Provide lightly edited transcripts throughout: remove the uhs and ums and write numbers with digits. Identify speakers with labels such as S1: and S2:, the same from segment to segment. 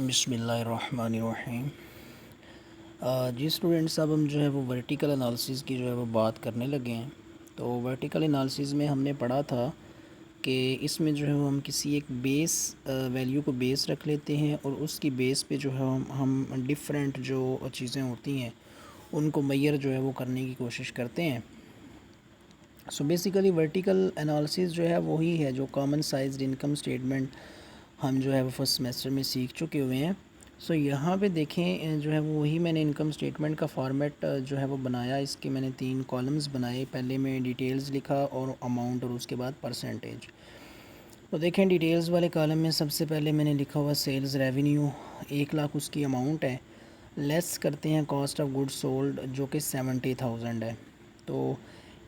S1: बिस्मिल्लाहिर्रहमानिर्रहीम। जी स्टूडेंट्स, अब हम जो है वो वर्टिकल एनालिसिस की जो है वो बात करने लगे हैं। तो वर्टिकल एनालिसिस में हमने पढ़ा था कि इसमें जो है वो हम किसी एक बेस वैल्यू को बेस रख लेते हैं और उसकी बेस पे जो है हम डिफरेंट जो चीज़ें होती हैं उनको मैयर जो है वो करने की कोशिश करते हैं। सो बेसिकली वर्टिकल एनालिसिस जो है वही है जो कॉमन साइज्ड इनकम स्टेटमेंट हम जो है वो फर्स्ट सेमेस्टर में सीख चुके हुए हैं। सो यहाँ पे देखें जो है वो वही मैंने इनकम स्टेटमेंट का फॉर्मेट जो है वो बनाया। इसके मैंने 3 कॉलम्स बनाए। पहले में डिटेल्स लिखा और अमाउंट और उसके बाद परसेंटेज। तो देखें डिटेल्स वाले कॉलम में सबसे पहले मैंने लिखा हुआ सेल्स रेवेन्यू 1 लाख उसकी अमाउंट है। लेस करते हैं कॉस्ट ऑफ गुड्स सोल्ड जो कि 70,000 है। तो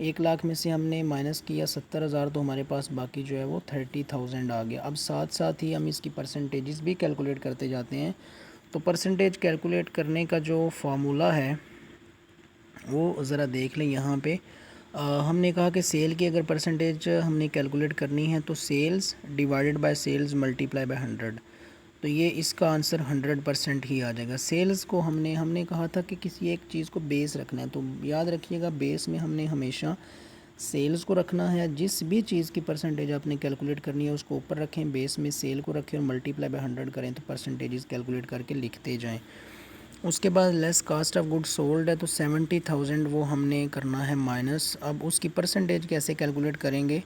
S1: 1 लाख में से हमने माइनस किया 70,000 तो हमारे पास बाकी जो है वो 30,000 आ गया। अब साथ साथ ही हम इसकी परसेंटेजेस भी कैलकुलेट करते जाते हैं। तो परसेंटेज कैलकुलेट करने का जो फार्मूला है वो ज़रा देख लें यहाँ पे। हमने कहा कि सेल की अगर परसेंटेज हमने कैलकुलेट करनी है तो sales divided by sales multiply by 100। तो ये इसका आंसर 100% ही आ जाएगा। सेल्स को हमने कहा था कि किसी एक चीज़ को बेस रखना है, तो याद रखिएगा बेस में हमने हमेशा सेल्स को रखना है। जिस भी चीज़ की परसेंटेज आपने कैलकुलेट करनी है उसको ऊपर रखें, बेस में सेल को रखें और मल्टीप्लाई बाय 100 करें तो परसेंटेजेस कैलकुलेट करके लिखते जाएँ। उसके बाद less cost of goods sold है तो 70,000 वो हमने करना है माइनस। अब उसकी परसेंटेज कैसे कैलकुलेट करेंगे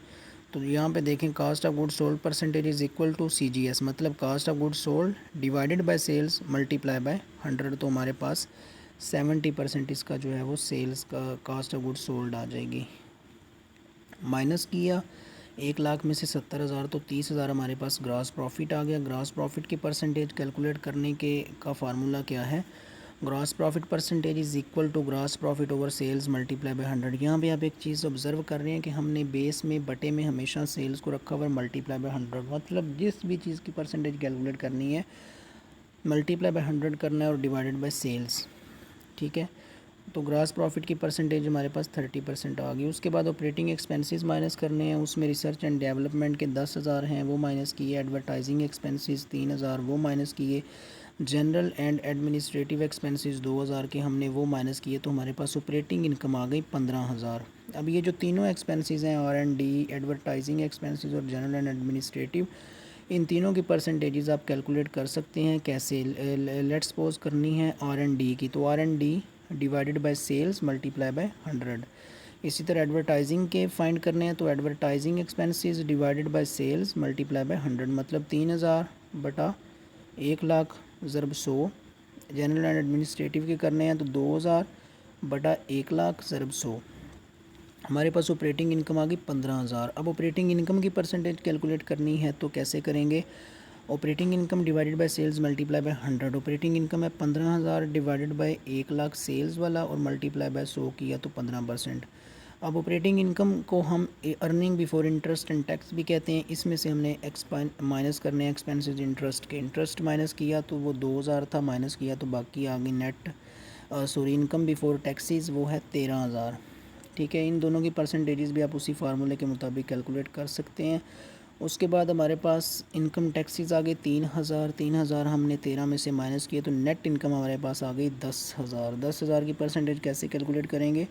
S1: तो यहाँ पे देखें cost of goods sold percentage is equal to CGS, मतलब cost of goods sold divided by sales multiply by 100। तो हमारे पास 70% इसका जो है वो सेल्स का कास्ट ऑफ गुड्स सोल्ड आ जाएगी। माइनस किया 1 लाख में से 70,000 तो 30,000 हमारे पास ग्रॉस प्रॉफिट आ गया। ग्रॉस प्रॉफिट की परसेंटेज कैलकुलेट करने के का फार्मूला क्या है, gross profit percentage is equal to gross profit over sales multiply by 100। यहाँ पे आप एक चीज़ ऑब्जर्व कर रहे हैं कि हमने बेस में बटे में हमेशा सेल्स को रखा हुआ मल्टीप्लाई बाय 100, मतलब जिस भी चीज़ की परसेंटेज कैलकुलेट करनी है मल्टीप्लाई बाय 100 करना है और डिवाइडेड बाय सेल्स। ठीक है, तो ग्रॉस प्रॉफिट की परसेंटेज हमारे पास 30% आ गई। उसके बाद ऑपरेटिंग एक्सपेंसेस माइनस करने हैं। उसमें रिसर्च एंड डेवलपमेंट के 10,000 हैं वो माइनस किए। एडवर्टाइजिंग एक्सपेंसेस 3,000 वो माइनस किए। जनरल एंड एडमिनिस्ट्रेटिव एक्सपेंसेस 2,000 के हमने वो माइनस किए। तो हमारे पास ऑपरेटिंग इनकम आ गई 15,000। अब ये जो तीनों एक्सपेंसेस हैं R&D, एडवर्टाइजिंग एक्सपेंसेस और जनरल एंड एडमिनिस्ट्रेटिव, इन तीनों की परसेंटेजेस आप कैलकुलेट कर सकते हैं। कैसे, लेट्स सपोज करनी है R&D की, तो R&D divided by sales multiply by 100। इसी तरह एडवर्टाइजिंग के फाइंड करने हैं तो advertising expenses divided by sales multiply by 100, मतलब 3,000 बटा 1 लाख ज़रब 100। जनरल एंड एडमिनिस्ट्रेटिव के करने हैं तो 2,000 बटा 1 लाख ज़रब 100। हमारे पास ऑपरेटिंग इनकम आ गई 15,000। अब ऑपरेटिंग इनकम की परसेंटेज कैलकुलेट करनी है तो कैसे करेंगे, operating income divided by sales multiply by 100। Operating income है 15,000 डिवाइडेड बाय 1 लाख सेल्स वाला और मल्टीप्लाई बाय 100 किया तो 15%। अब ऑपरेटिंग इनकम को हम earning before interest and tax भी कहते हैं। इसमें से हमने माइनस करने हैं एक्सपेंसेस इंटरेस्ट के। इंटरेस्ट माइनस किया तो वो 2,000 था, माइनस किया तो बाकी आ गई नेट इनकम बिफोर टैक्सेस वो है 13,000। ठीक है, इन दोनों की परसेंटेजेस भी आप उसी फार्मूले के मुताबिक कैलकुलेट कर सकते हैं। उसके बाद हमारे पास इनकम टैक्सेस आ गए 3,000 हमने 13 में से माइनस किए तो नेट इनकम हमारे पास आ गई 10,000। 10,000 की परसेंटेज कैसे कैलकुलेट करेंगे,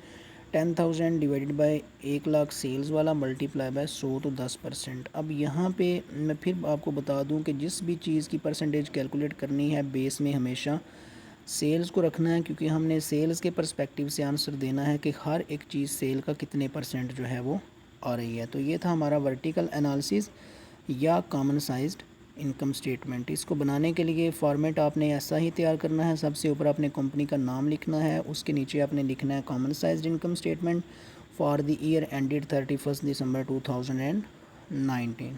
S1: 10,000 डिवाइडेड बाय 1 लाख सेल्स वाला मल्टीप्लाई बाय 100 तो 10%। अब यहाँ पे मैं फिर आपको बता दूँ कि जिस भी चीज़ की परसेंटेज कैलकुलेट करनी है बेस में हमेशा सेल्स को रखना है, क्योंकि हमने सेल्स के पर्सपेक्टिव से आंसर देना है कि हर एक चीज़ सेल का कितने % जो है वो आ रही है। तो ये था हमारा वर्टिकल एनालिसिस या कॉमन साइज्ड इनकम स्टेटमेंट। इसको बनाने के लिए फॉर्मेट आपने ऐसा ही तैयार करना है। सबसे ऊपर आपने कंपनी का नाम लिखना है, उसके नीचे आपने लिखना है common sized income statement for the year ended 31 December 2019।